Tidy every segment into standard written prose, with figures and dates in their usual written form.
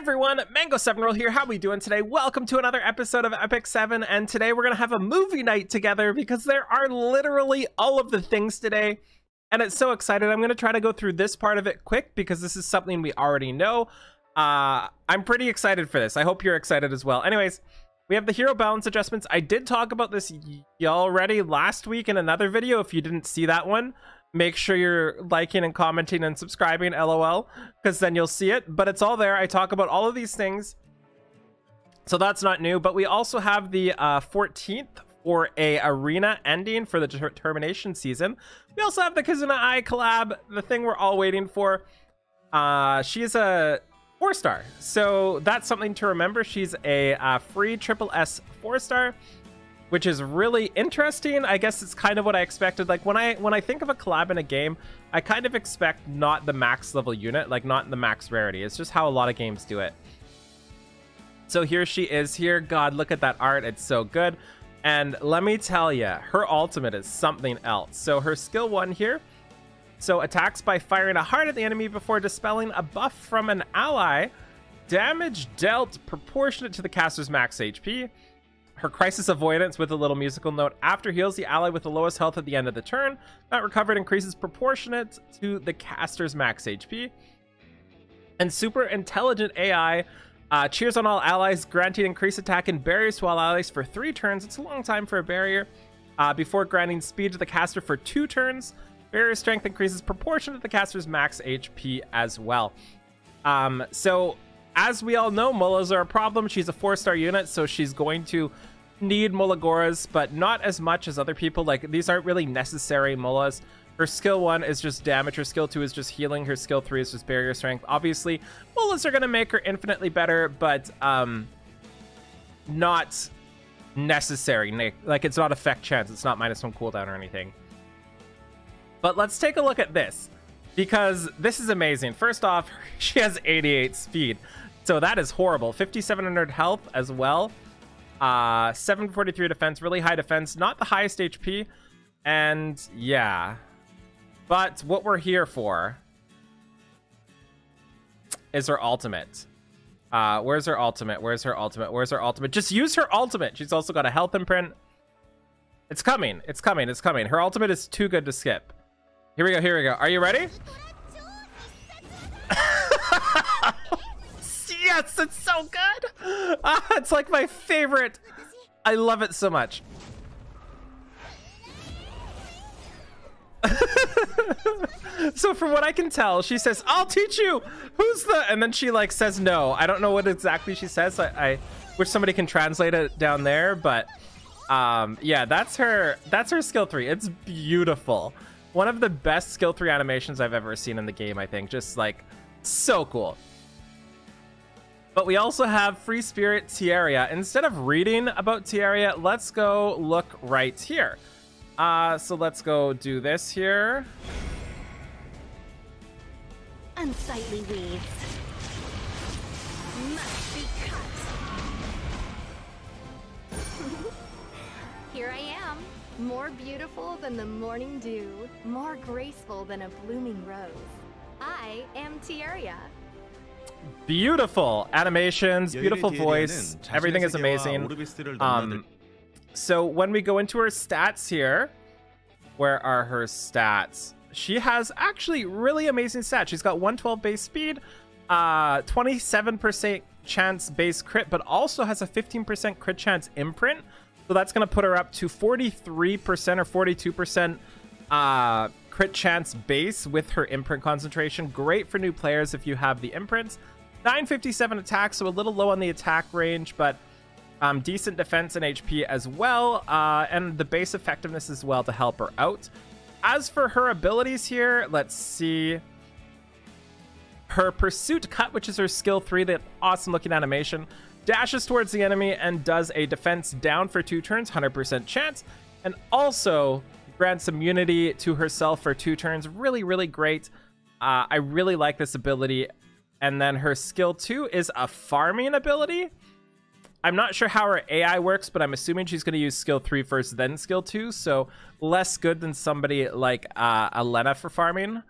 everyone, Mango7Roll here. How we doing today? Welcome to another episode of Epic 7, and today we're gonna have a movie night together because there are literally all of the things today, and it's so excited. I'm gonna try to go through this part of it quick because this is something we already know. I'm pretty excited for this. I hope you're excited as well. Anyways, we have the hero balance adjustments. I did talk about this already last week in another video. If you didn't see that one, make sure you're liking and commenting and subscribing, lol, because then you'll see it. But it's all there. I talk about all of these things, so that's not new. But we also have the 14th for a arena ending for the termination season. We also have the Kizuna Ai collab, the thing we're all waiting for. She's a 4-star, so that's something to remember. She's a free triple S 4-star, which is really interesting. I guess it's kind of what I expected. Like when I think of a collab in a game, I kind of expect not the max level unit, like not the max rarity. It's just how a lot of games do it. So here she is here. God, look at that art. It's so good. And let me tell you, her ultimate is something else. So her skill 1 here. So attacks by firing a heart at the enemy before dispelling a buff from an ally. Damage dealt proportionate to the caster's max HP. Her crisis avoidance with a little musical note after heals the ally with the lowest health at the end of the turn. That recovered increases proportionate to the caster's max HP. And super intelligent AI cheers on all allies, granting increased attack and barriers to all allies for 3 turns. It's a long time for a barrier. Before granting speed to the caster for 2 turns. Barrier strength increases proportionate to the caster's max HP as well. So as we all know, Mullahs are a problem. She's a 4-star unit, so she's going to need Mullagoras, but not as much as other people. Like, these aren't really necessary Mullahs. Her skill 1 is just damage. Her skill 2 is just healing. Her skill 3 is just barrier strength. Obviously, Mullahs are going to make her infinitely better, but not necessary. Like, it's not effect chance. It's not -1 cooldown or anything. But let's take a look at this, because this is amazing. First off, she has 88 speed. So that is horrible. 5,700 health as well. 743 defense, really high defense, not the highest HP. And yeah, but what we're here for is her ultimate. Where's her ultimate? Where's her ultimate? Where's her ultimate? Just use her ultimate. She's also got a health imprint. It's coming. It's coming. It's coming. Her ultimate is too good to skip. Here we go. Here we go. Are you ready? Yes, it's so good. It's like my favorite. I love it so much. So from what I can tell, she says, "I'll teach you." Who's the? And then she like says no. I don't know what exactly she says. I wish somebody can translate it down there, but yeah, that's her skill 3. It's beautiful. One of the best skill 3 animations I've ever seen in the game, I think. Just like so cool. But we also have Free Spirit Tierra. Instead of reading about Tierra, let's go look right here. So let's go do this here. Unsightly weeds must be cut. Here I am, more beautiful than the morning dew, more graceful than a blooming rose. I am Tierra. Beautiful animations, beautiful voice, everything is amazing. So when we go into her stats here, where are her stats? She has actually really amazing stats. She's got 112 base speed, 27% chance base crit, but also has a 15% crit chance imprint. So that's going to put her up to 43% or 42% crit chance base with her imprint concentration. Great for new players if you have the imprints. 957 attack, so a little low on the attack range, but decent defense and HP as well, and the base effectiveness as well to help her out. As for her abilities here, let's see. Her Pursuit Cut, which is her skill 3, that awesome looking animation, dashes towards the enemy and does a defense down for 2 turns, 100% chance, and also grants immunity to herself for 2 turns. Really, really great. I really like this ability. And then her skill 2 is a farming ability. I'm not sure how her AI works, but I'm assuming she's going to use skill 3 first, then skill 2. So less good than somebody like Elena for farming.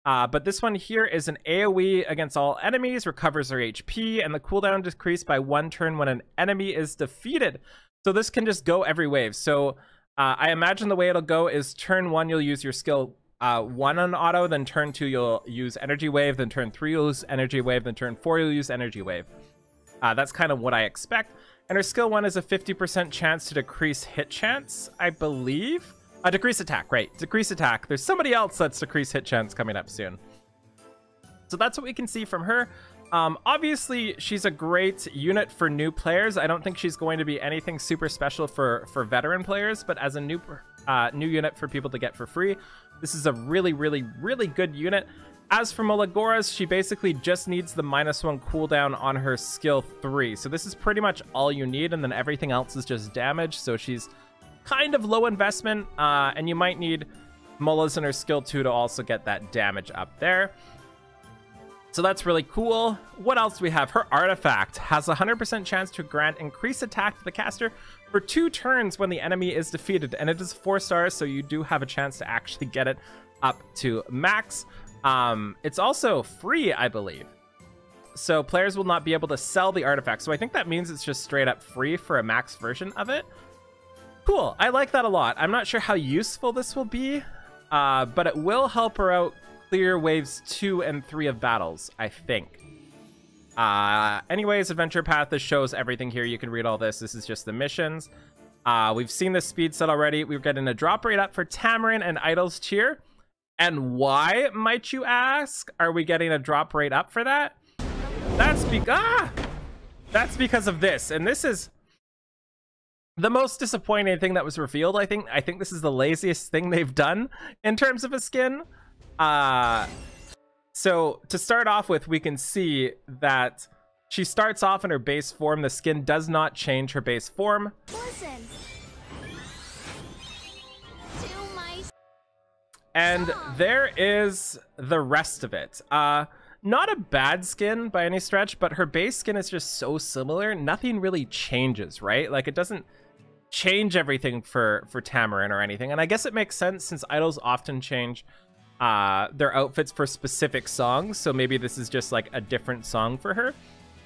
But this one here is an AoE against all enemies, recovers their HP, and the cooldown decreased by 1 turn when an enemy is defeated. So this can just go every wave. So I imagine the way it'll go is turn 1, you'll use your skill 1 on auto, then turn 2, you'll use Energy Wave, then turn 3, you'll use Energy Wave, then turn 4, you'll use Energy Wave. That's kind of what I expect. And her skill 1 is a 50% chance to decrease hit chance, I believe. Decrease attack, right. Decrease attack. There's somebody else that's decrease hit chance coming up soon. So that's what we can see from her. Obviously, she's a great unit for new players. I don't think she's going to be anything super special for veteran players, but as a new unit for people to get for free, this is a really, really, really good unit. As for Molagoras, she basically just needs the -1 cooldown on her skill 3. So this is pretty much all you need, and then everything else is just damage. So she's kind of low investment, and you might need Molas in her skill 2 to also get that damage up there. So that's really cool. What else do we have? Her artifact has a 100% chance to grant increased attack to the caster for 2 turns when the enemy is defeated, and it is 4 stars, so you do have a chance to actually get it up to max. It's also free, I believe. So players will not be able to sell the artifact. So I think that means it's just straight up free for a max version of it. Cool. I like that a lot. I'm not sure how useful this will be, but it will help her out clear waves 2 and 3 of battles, I think. Anyways, Adventure Path, this shows everything here. You can read all this. This is just the missions. We've seen the speed set already. We're getting a drop rate up for Tamarin and Idle's Cheer. And why, might you ask, are we getting a drop rate up for that? That's because of this. And this is the most disappointing thing that was revealed, I think. I think this is the laziest thing they've done in terms of a skin. So to start off with, we can see that she starts off in her base form. The skin does not change her base form. Listen. And there is the rest of it. Not a bad skin by any stretch, but her base skin is just so similar. Nothing really changes, right? Like, it doesn't change everything for Tamarin or anything. And I guess it makes sense since idols often change their outfits for specific songs. So maybe this is just like a different song for her.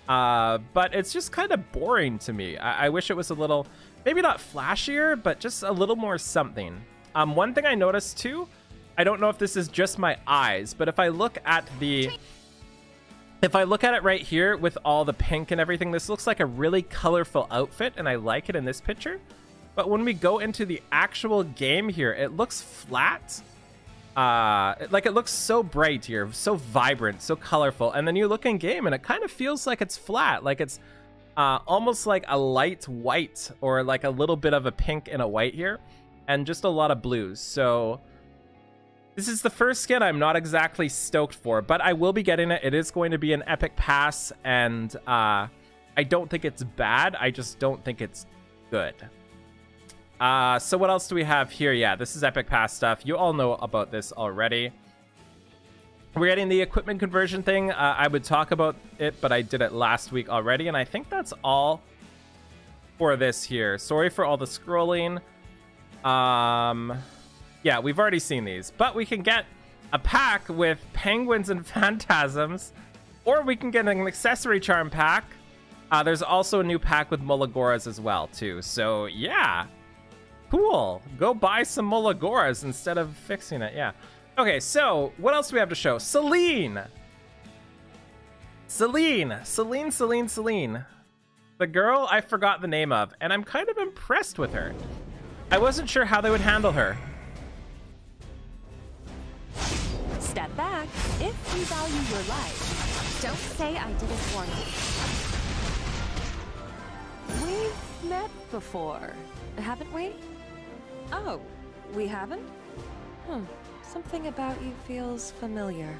But it's just kind of boring to me. I wish it was a little, maybe not flashier, but just a little more something. One thing I noticed too, I don't know if this is just my eyes, but if I look at it right here with all the pink and everything, this looks like a really colorful outfit, and I like it in this picture. But when we go into the actual game here, it looks flat. Like, it looks so bright here, so vibrant, so colorful. And then you look in game and it kind of feels like it's flat, like it's almost like a light white or like a little bit of a pink and a white here, and just a lot of blues. So this is the first skin I'm not exactly stoked for, but I will be getting it. It is going to be an epic pass, and I don't think it's bad. I just don't think it's good. So what else do we have here? Yeah, this is epic pass stuff. You all know about this already. We're getting the equipment conversion thing. I would talk about it, but I did it last week already, and I think that's all for this here. Sorry for all the scrolling. Yeah, we've already seen these, but we can get a pack with penguins and phantasms, or we can get an accessory charm pack. There's also a new pack with Molagoras as well, too. So, yeah. Cool. Go buy some Molagoras instead of fixing it. Yeah. Okay, so what else do we have to show? Celine. Celine. The girl I forgot the name of, and I'm kind of impressed with her. I wasn't sure how they would handle her. Step back if you value your life. Don't say I didn't warn you. We've met before, haven't we? Oh, we haven't? Something about you feels familiar.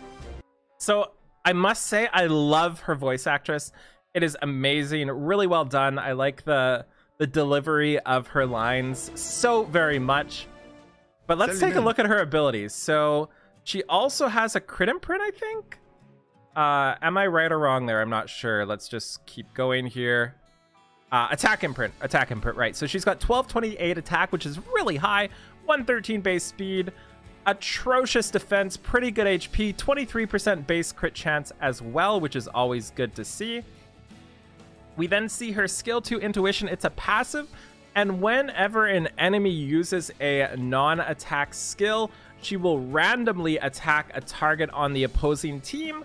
So I must say, I love her voice actress. It is amazing, really well done. I like the delivery of her lines so very much. But let's take a look at her abilities. So she also has a crit imprint, I think. Am I right or wrong there? I'm not sure. Let's just keep going here. Attack imprint, right. So she's got 1228 attack, which is really high. 113 base speed. Atrocious defense, pretty good HP, 23% base crit chance as well, which is always good to see. We then see her skill 2 intuition. It's a passive, and whenever an enemy uses a non-attack skill, she will randomly attack a target on the opposing team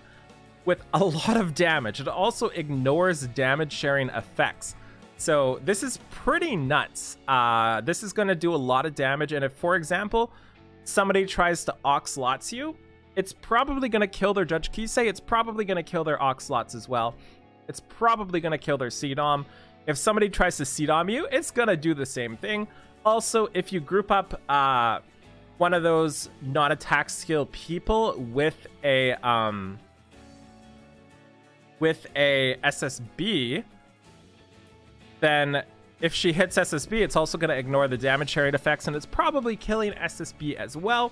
with a lot of damage. It also ignores damage sharing effects. So this is pretty nuts. This is going to do a lot of damage, and if, for example, somebody tries to Oxlots you, it's probably going to kill their Judge Kisei. It's probably going to kill their Oxlots as well. It's probably going to kill their Seedom. If somebody tries to Seedom you, it's going to do the same thing. Also, if you group up one of those non-attack skill people with a SSB, then if she hits SSB, it's also going to ignore the damage sharing effects, and it's probably killing SSB as well.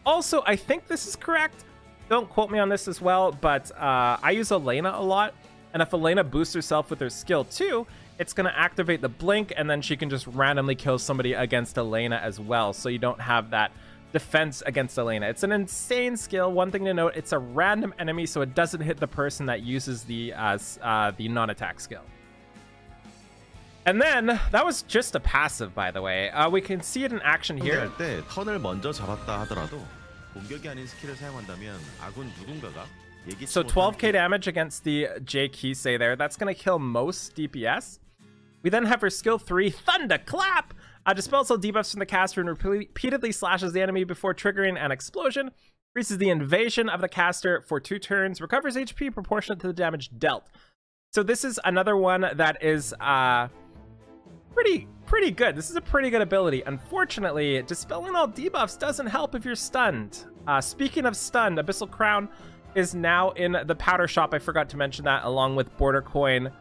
Also, I think this is correct. Don't quote me on this as well, but I use Elena a lot, and if Elena boosts herself with her skill 2, it's going to activate the blink, and then she can just randomly kill somebody against Elena as well, so you don't have that defense against Elena. It's an insane skill. One thing to note, it's a random enemy, so it doesn't hit the person that uses the non-attack skill. And then, that was just a passive, by the way. We can see it in action here. So 12k damage against the J Kisei there. That's going to kill most DPS. We then have her skill 3, Thunderclap. Dispels all debuffs from the caster and repeatedly slashes the enemy before triggering an explosion. Increases the invasion of the caster for 2 turns. Recovers HP proportionate to the damage dealt. So this is another one that is pretty good. This is a pretty good ability. Unfortunately, dispelling all debuffs doesn't help if you're stunned. Speaking of stunned, Abyssal Crown is now in the powder shop. I forgot to mention that, along with Border Coin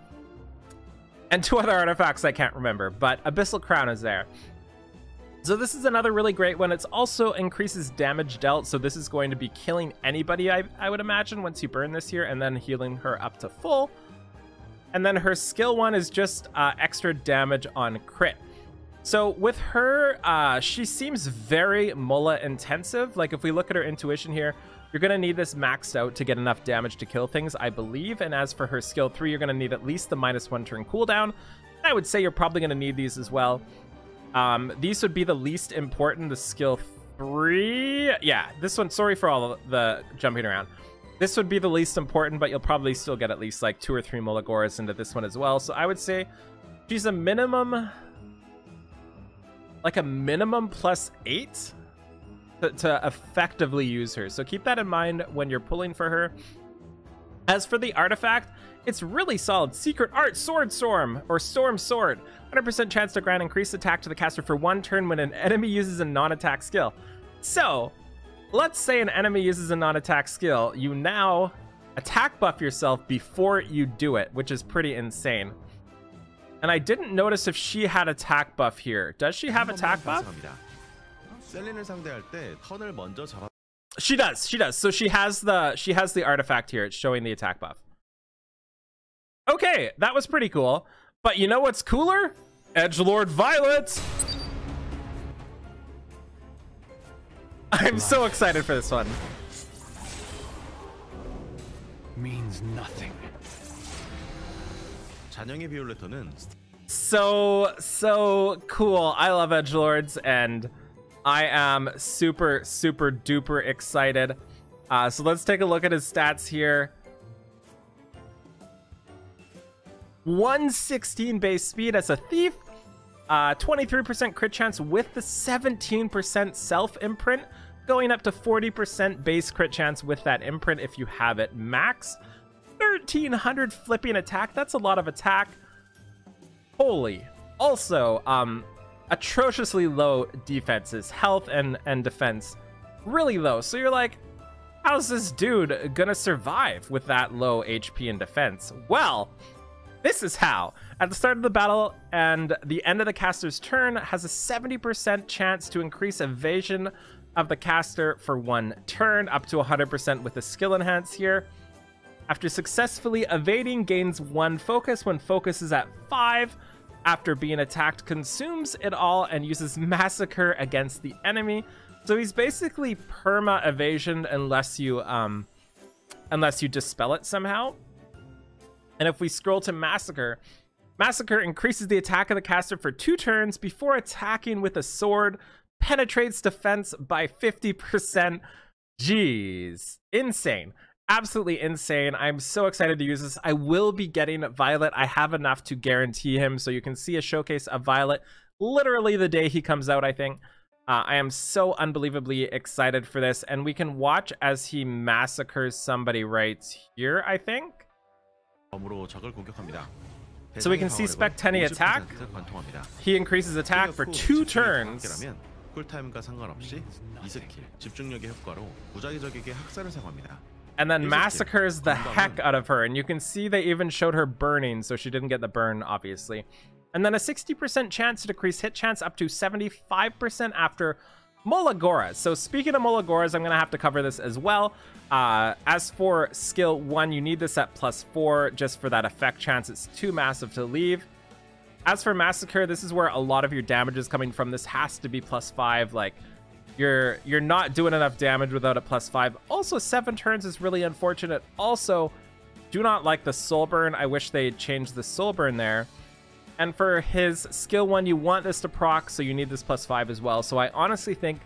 and 2 other artifacts I can't remember, but Abyssal Crown is there. So this is another really great one. It's also increases damage dealt, so this is going to be killing anybody, I would imagine, once you burn this here, and then healing her up to full. And then her skill 1 is just extra damage on crit. So with her, she seems very Mullah intensive. Like if we look at her intuition here, you're going to need this maxed out to get enough damage to kill things, I believe. And as for her skill 3, you're going to need at least the -1 turn cooldown. I would say you're probably going to need these as well. These would be the least important. The skill 3, yeah, this one, sorry for all the jumping around. This would be the least important, but you'll probably still get at least like 2 or 3 Mullagoras into this one as well. So I would say she's a minimum, like a minimum +8 to effectively use her. So keep that in mind when you're pulling for her. As for the artifact, it's really solid. Secret Art Sword Storm, or Storm Sword. 100% chance to grant increased attack to the caster for 1 turn when an enemy uses a non-attack skill. So let's say an enemy uses a non-attack skill. You now attack buff yourself before you do it, which is pretty insane. And I didn't notice if she had attack buff here. Does she have attack buff? She does. So she has the artifact here. It's showing the attack buff. Okay, that was pretty cool. But you know what's cooler? Edgelord Violet. I'm so excited for this one. Means nothing. So cool. I love edgelords, and I am super duper excited. So let's take a look at his stats here. 116 base speed as a thief, 23% crit chance with the 17% self imprint, going up to 40% base crit chance with that imprint if you have it max. 1300 flipping attack. That's a lot of attack. Holy. Also, atrociously low defenses, health and defense really low. So you're like, how's this dude gonna survive with that low HP and defense? Well, this is how. At the start of the battle and the end of the caster's turn, has a 70% chance to increase evasion of the caster for 1 turn, up to 100% with the skill enhance here. After successfully evading, gains 1 focus when focus is at 5. After being attacked, consumes it all and uses Massacre against the enemy. So he's basically perma evasion unless you dispel it somehow. And if we scroll to Massacre, Massacre increases the attack of the caster for 2 turns before attacking with a sword, penetrates defense by 50%. Jeez, insane. Absolutely insane. I'm so excited to use this. I will be getting Violet. I have enough to guarantee him, so you can see a showcase of Violet literally the day he comes out, I think. I am so unbelievably excited for this, and we can watch as he massacres somebody right here, I think. So we can see Spectenny attack. He increases attack for 2 turns. And then massacres the heck out of her. And you can see they even showed her burning, so she didn't get the burn, obviously. And then a 60% chance to decrease hit chance up to 75% after Molagoras. So speaking of Molagoras, I'm going to have to cover this as well. As for skill 1, you need this at +4 just for that effect chance. It's too massive to leave. As for Massacre, this is where a lot of your damage is coming from. This has to be +5. Like, you're not doing enough damage without a +5. Also, 7 turns is really unfortunate. Also, do not like the soul burn. I wish they changed the soul burn there. And for his skill 1, you want this to proc, so you need this +5 as well. So I honestly think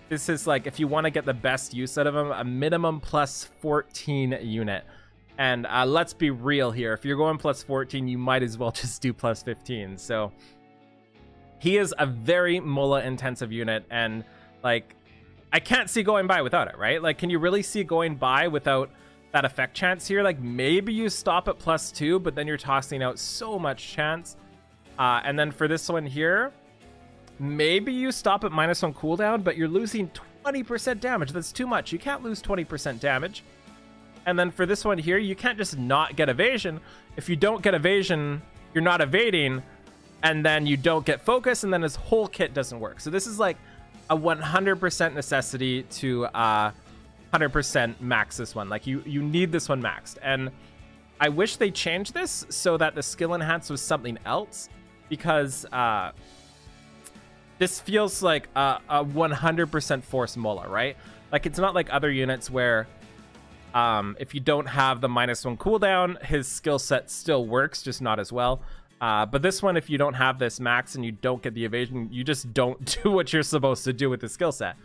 this is, like, if you want to get the best use out of him, a minimum +14 unit. And let's be real here. If you're going +14, you might as well just do +15. So he is a very Mola intensive unit, and like, I can't see going by without it, right? Like, can you really see going by without that effect chance here? Like, maybe you stop at +2, but then you're tossing out so much chance. And then for this one here, maybe you stop at -1 cooldown, but you're losing 20% damage. That's too much. You can't lose 20% damage. And then for this one here, you can't just not get evasion. If you don't get evasion, you're not evading, and then you don't get focus, and then his whole kit doesn't work. So this is like a 100% necessity to 100% max this one. Like, you need this one maxed. And I wish they changed this so that the skill enhance was something else, because this feels like a 100% force Mola, right? Like, it's not like other units where if you don't have the -1 cooldown, his skill set still works, just not as well. But this one, if you don't have this max and you don't get the evasion, you just don't do what you're supposed to do with the skill set.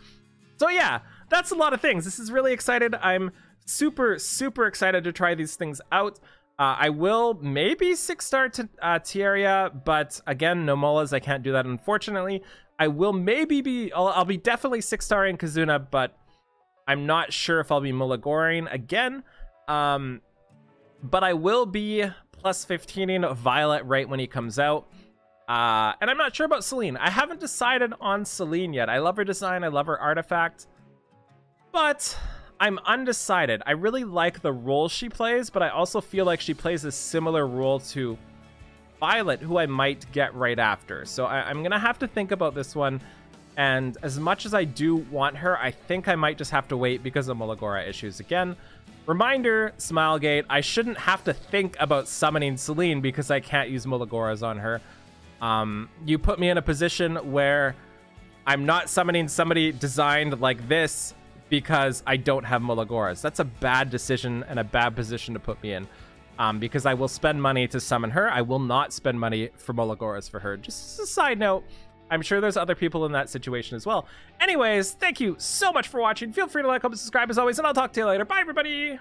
So yeah, that's a lot of things. This is really excited. I'm super, super excited to try these things out. I will maybe 6-star to Tierra, but again, no Molas. I can't do that, unfortunately. I will maybe be... I'll be definitely 6-star in Kizuna, but I'm not sure if I'll be Molagoring again. But I will be +15ing Violet right when he comes out. And I'm not sure about Celine. I haven't decided on Celine yet. I love her design. I love her artifact. But I'm undecided. I really like the role she plays, but I also feel like she plays a similar role to Violet, who I might get right after. So I'm going to have to think about this one. And as much as I do want her, I think I might just have to wait because of Molagora issues again. Reminder, Smilegate, I shouldn't have to think about summoning Celine because I can't use Molagoras on her. You put me in a position where I'm not summoning somebody designed like this because I don't have Molagoras. That's a bad decision and a bad position to put me in. Because I will spend money to summon her. I will not spend money for Molagoras for her. Just a side note. I'm sure there's other people in that situation as well. Anyways, thank you so much for watching. Feel free to like, comment, subscribe as always, and I'll talk to you later. Bye, everybody!